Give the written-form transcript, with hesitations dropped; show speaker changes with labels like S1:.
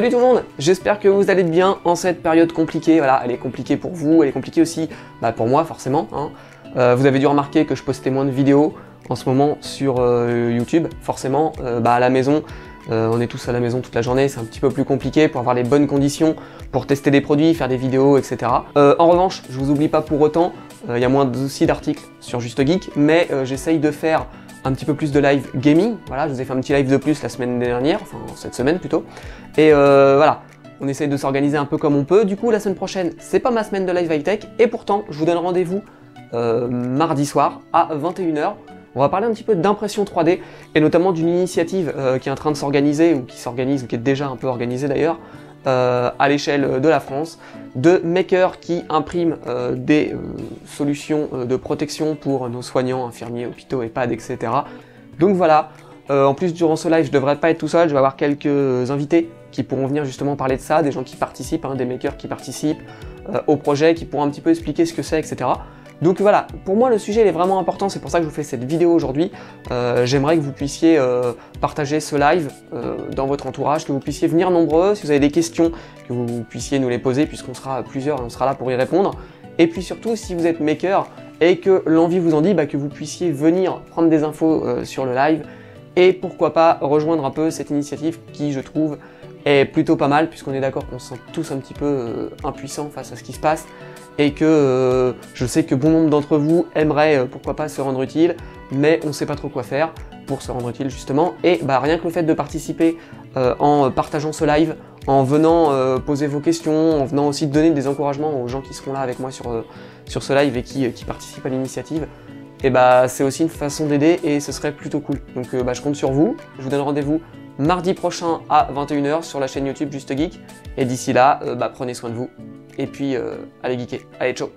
S1: Salut tout le monde, j'espère que vous allez bien en cette période compliquée. Voilà, elle est compliquée pour vous, elle est compliquée aussi pour moi forcément. Vous avez dû remarquer que je postais moins de vidéos en ce moment sur YouTube. Forcément, à la maison, on est tous à la maison toute la journée, c'est un petit peu plus compliqué pour avoir les bonnes conditions pour tester des produits, faire des vidéos, etc. En revanche, je vous oublie pas pour autant, il y a moins aussi d'articles sur Juste Geek, mais j'essaye de faire un petit peu plus de live gaming. Voilà, je vous ai fait un petit live de plus la semaine dernière, enfin cette semaine plutôt. Et voilà, on essaye de s'organiser un peu comme on peut. Du coup, la semaine prochaine, c'est pas ma semaine de live high tech, et pourtant, je vous donne rendez-vous mardi soir à 21 h. On va parler un petit peu d'impression 3D, et notamment d'une initiative qui est en train de s'organiser, ou qui s'organise, ou qui est déjà un peu organisée d'ailleurs, à l'échelle de la France, de makers qui impriment des solutions de protection pour nos soignants, infirmiers, hôpitaux, EHPAD, etc. Donc voilà, en plus durant ce live je devrais pas être tout seul, je vais avoir quelques invités qui pourront venir justement parler de ça, des gens qui participent, des makers qui participent au projet, qui pourront un petit peu expliquer ce que c'est, etc. Donc voilà, pour moi le sujet il est vraiment important, c'est pour ça que je vous fais cette vidéo aujourd'hui. J'aimerais que vous puissiez partager ce live dans votre entourage, que vous puissiez venir nombreux, si vous avez des questions, que vous puissiez nous les poser puisqu'on sera plusieurs et on sera là pour y répondre. Et puis surtout, si vous êtes maker et que l'envie vous en dit, que vous puissiez venir prendre des infos sur le live et pourquoi pas rejoindre un peu cette initiative qui, je trouve, est plutôt pas mal puisqu'on est d'accord qu'on se sent tous un petit peu impuissants face à ce qui se passe et que je sais que bon nombre d'entre vous aimeraient pourquoi pas se rendre utile, mais on ne sait pas trop quoi faire pour se rendre utile justement. Et rien que le fait de participer en partageant ce live, en venant poser vos questions, en venant aussi donner des encouragements aux gens qui seront là avec moi sur ce live et qui participent à l'initiative, et c'est aussi une façon d'aider et ce serait plutôt cool. Donc je compte sur vous, je vous donne rendez-vous mardi prochain à 21 h sur la chaîne YouTube Juste Geek, et d'ici là, prenez soin de vous, et puis allez geeker, allez ciao.